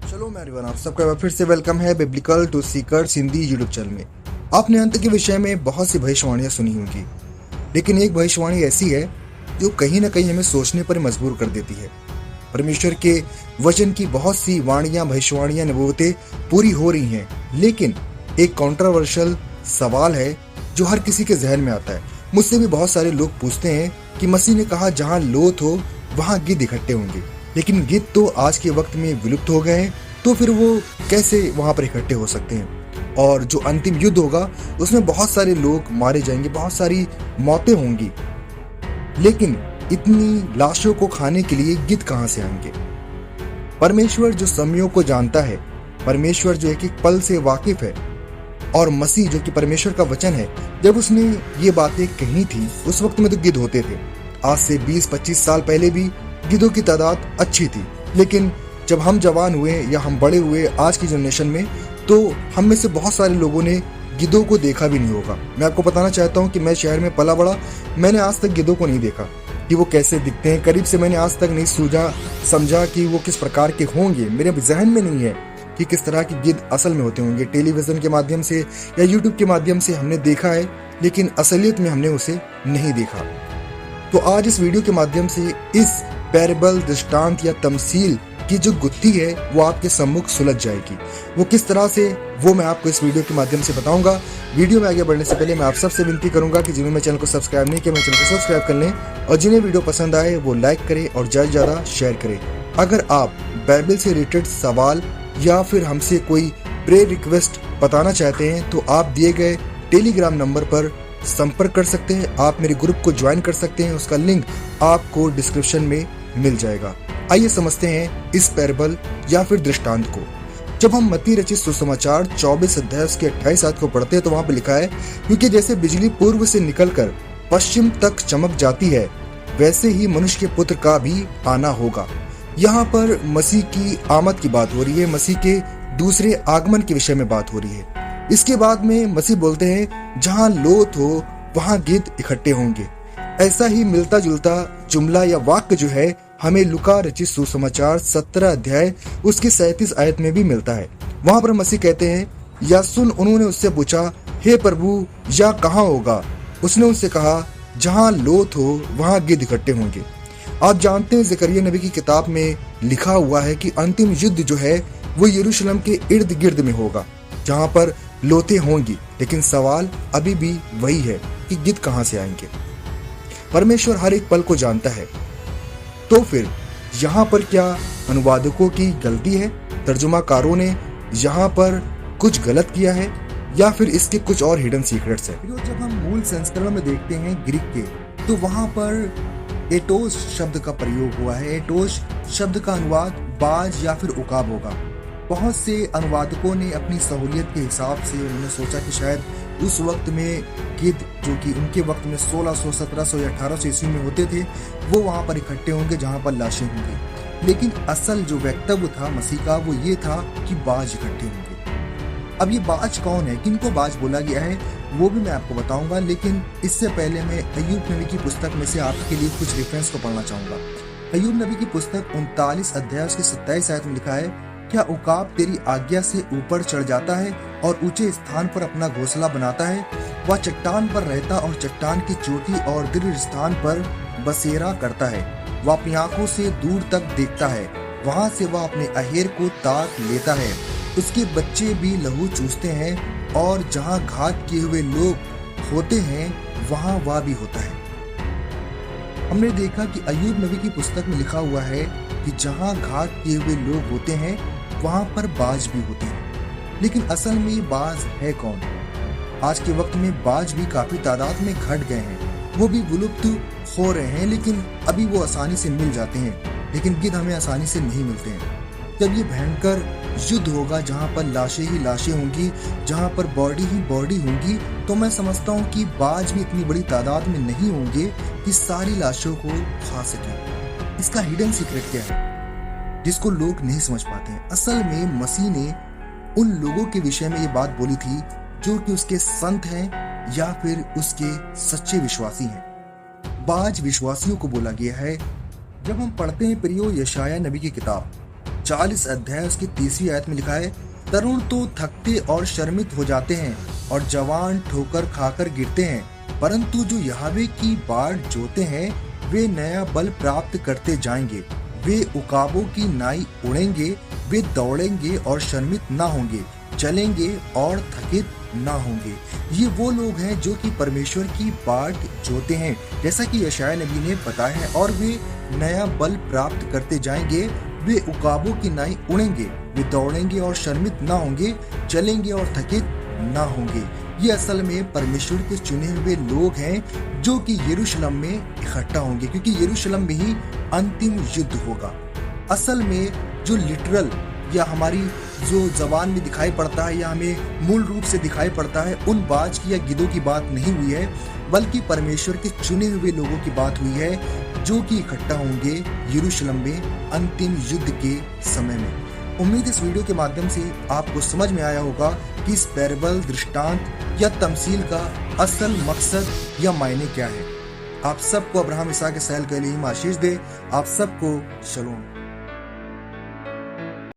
चलो मैं रिवन, आप सबका एक बार फिर से वेलकम है biblical to seekers Hindi YouTube channel में। आपने अंत के विषय में बहुत सी भविष्यवाणियां सुनी होंगी, लेकिन एक भविष्यवाणी ऐसी है जो कहीं ना कहीं हमें सोचने पर मजबूर कर देती है। परमेश्वर के वचन की बहुत सी वाणियां, भविष्यवाणियां, नबूवतें पूरी हो रही हैं, लेकिन एक कंट्रोवर्शियल सवाल है जो हर किसी के जहन में आता है। मुझसे भी बहुत सारे लोग पूछते हैं कि मसीह ने कहा जहां लोथ हो वहां गिद्ध इकट्ठे होंगे, लेकिन गिद्ध तो आज के वक्त में विलुप्त हो गए हैं, तो फिर वो कैसे वहां पर इकट्ठे हो सकते हैं। और जो अंतिम युद्ध होगा उसमें बहुत सारे लोग मारे जाएंगे, बहुत सारी मौतें होंगी, लेकिन इतनी लाशों को खाने के लिए गिद्ध कहां से आएंगे। परमेश्वर जो समयों को जानता है, परमेश्वर जो एक एक पल से वाकिफ है, और मसीह जो कि परमेश्वर का वचन है, जब उसने ये बातें कही थी उस वक्त में तो गिद्ध होते थे। आज से 20-25 साल पहले भी गिद्धों की तादाद अच्छी थी, लेकिन जब हम जवान हुए या हम बड़े हुए आज की जनरेशन में, तो हम में से बहुत सारे लोगों ने गिद्धों को देखा भी नहीं होगा। मैं आपको बताना चाहता हूँ कि मैं शहर में पला बड़ा, मैंने आज तक गिद्धों को नहीं देखा कि वो कैसे दिखते हैं। करीब से मैंने आज तक नहीं सूझा समझा कि वो किस प्रकार के होंगे। मेरे जहन में नहीं है कि किस तरह के गिद्ध असल में होते होंगे। टेलीविजन के माध्यम से या यूट्यूब के माध्यम से हमने देखा है, लेकिन असलियत में हमने उसे नहीं देखा। तो आज इस वीडियो के माध्यम से इस पैरेबल, दृष्टांत या तमसील की जो गुत्थी है वो आपके सम्मुख सुलझ जाएगी। वो किस तरह से, वो मैं आपको इस वीडियो के माध्यम से बताऊंगा। वीडियो में आगे बढ़ने से पहले मैं आप सबसे विनती करूंगा कि जिन्होंने चैनल को सब्सक्राइब नहीं किया, मैं चैनल को सब्सक्राइब कर लें, और जिन्हें वीडियो पसंद आए वो लाइक करें और ज़्यादा से ज़्यादा शेयर करें। अगर आप बाइबल से रिलेटेड सवाल या फिर हमसे कोई प्रेयर रिक्वेस्ट बताना चाहते हैं तो आप दिए गए टेलीग्राम नंबर पर संपर्क कर सकते हैं। आप मेरे ग्रुप को ज्वाइन कर सकते हैं, उसका लिंक आपको डिस्क्रिप्शन में मिल जाएगा। आइए समझते हैं इस पैरेबल या फिर दृष्टांत को। जब हम मत्ती रचित सुसमाचार 24 अध्याय उसके 28 आयत को पढ़ते हैं तो वहां पर लिखा है, क्योंकि जैसे बिजली पूर्व से निकलकर पश्चिम तक चमक जाती है, वैसे ही मनुष्य के पुत्र का भी आना होगा। यहाँ पर मसीह की आमद की बात हो रही है, मसीह के दूसरे आगमन के विषय में बात हो रही है। इसके बाद में मसीह बोलते हैं जहाँ लोथ हो वहां गिद्ध इकट्ठे होंगे। ऐसा ही मिलता जुलता जुमला या वाक्य जो है हमें लुका रचित सुसमाचार 17 अध्याय उसकी 37 आयत में भी मिलता है। वहां पर मसीह कहते हैं, या सुन, उन्होंने उससे पूछा, हे प्रभु, या कहाँ होगा? उसने उनसे कहा, जहाँ लोथ हो वहां गिद्ध इकट्ठे होंगे। आप जानते हैं ज़करिया नबी की किताब में लिखा हुआ है कि अंतिम युद्ध जो है वो यरूशलेम के इर्द गिर्द में होगा, जहाँ पर लोथें होंगी। लेकिन सवाल अभी भी वही है कि गिद्ध कहाँ से आएंगे। परमेश्वर हर एक पल को जानता है, तो फिर यहाँ पर क्या अनुवादकों की गलती है, तर्जुमाकारों ने यहाँ पर कुछ गलत किया है, या फिर इसके कुछ और हिडन सीक्रेट्स है? जब हम मूल संस्करण में देखते हैं ग्रीक के, तो वहाँ पर एटोस शब्द का प्रयोग हुआ है। एटोस शब्द का अनुवाद बाज या फिर उकाब होगा। बहुत से अनुवादकों ने अपनी सहूलियत के हिसाब से उन्होंने सोचा कि शायद उस वक्त में गिद्ध, जो कि उनके वक्त में 1600, 1700 या 1800 ईस्वी में होते थे, वो वहाँ पर इकट्ठे होंगे जहाँ पर लाशें होंगी। लेकिन असल जो वक्तव्य था मसीह का वो ये था कि बाज इकट्ठे होंगे। अब ये बाज कौन है, किनको बाज बोला गया है, वो भी मैं आपको बताऊंगा। लेकिन इससे पहले मैं अय्यूब नबी की पुस्तक में से आपके लिए कुछ रेफरेंस को पढ़ना चाहूंगा। अय्यूब नबी की पुस्तक 39 अध्याय उसके 27 आयत में लिखा है, क्या उकाब तेरी आज्ञा से ऊपर चढ़ जाता है और ऊंचे स्थान पर अपना घोंसला बनाता है? वह चट्टान पर रहता और चट्टान की चोटी और दृढ़ स्थान पर बसेरा करता है। वह अपनी आंखों से दूर तक देखता है, वहां से वह अपने अहेर को ताक लेता है। उसके बच्चे भी लहू चूसते हैं, और जहां घात किए हुए लोग होते हैं वहां वह भी होता है। हमने देखा कि अय्यूब नबी की पुस्तक में लिखा हुआ है कि जहां घात किए हुए लोग होते हैं वहां पर बाज भी होते हैं। लेकिन असल में ये बाज है कौन? आज के वक्त में बाज भी काफी तादाद में घट गए हैं, वो भी विलुप्त हो रहे हैं, लेकिन अभी वो आसानी से मिल जाते हैं। लेकिन गिद्ध हमें आसानी से नहीं मिलते हैं। जब ये भयंकर युद्ध होगा जहाँ पर लाशें ही लाशें होंगी, जहाँ पर बॉडी ही बॉडी होंगी, तो मैं समझता हूँ कि बाज भी इतनी बड़ी तादाद में नहीं होंगे कि सारी लाशों को खा सकें। इसका हिडन सीक्रेट क्या है जिसको लोग नहीं समझ पाते हैं? असल में मसीह ने उन लोगों के विषय में ये बात बोली थी जो कि उसके संत हैं या फिर उसके सच्चे विश्वासी हैं। बाज विश्वासियों को बोला गया है। जब हम पढ़ते हैं प्रियो यशाया नबी की किताब 40 अध्याय उसकी 3री आयत में लिखा है, तरुण तो थकते और शर्मित हो जाते हैं और जवान ठोकर खाकर गिरते हैं, परंतु जो यहोवा की बाट जोते हैं वे नया बल प्राप्त करते जाएंगे। वे उकाबों की नाई उड़ेंगे, वे दौड़ेंगे और शर्मित ना होंगे, चलेंगे और थकित ना होंगे। ये वो लोग हैं जो कि परमेश्वर की बाट जोते हैं, जैसा कि यशायाह नबी ने बताया है, और वे नया बल प्राप्त करते जाएंगे। वे उकाबों की नाई उड़ेंगे, वे दौड़ेंगे और शर्मित ना होंगे, चलेंगे और थकित ना होंगे। ये असल में परमेश्वर के चुने हुए लोग हैं जो कि यरूशलेम में इकट्ठा होंगे, क्योंकि यरूशलेम में ही अंतिम युद्ध होगा। असल में जो लिटरल या हमारी जो जबान में दिखाई पड़ता है या हमें मूल रूप से दिखाई पड़ता है, उन बाज की या गिद्धों की बात नहीं हुई है, बल्कि परमेश्वर के चुने हुए लोगों की बात हुई है जो कि इकट्ठा होंगे यरूशलेम में अंतिम युद्ध के समय में। उम्मीद इस वीडियो के माध्यम से आपको समझ में आया होगा कि इस पैराबल, दृष्टांत या तमसील का असल मकसद या मायने क्या है। आप सबको अब्राहम इसहाक इसराइल के लिए आशीष दे। आप सबको शलोम।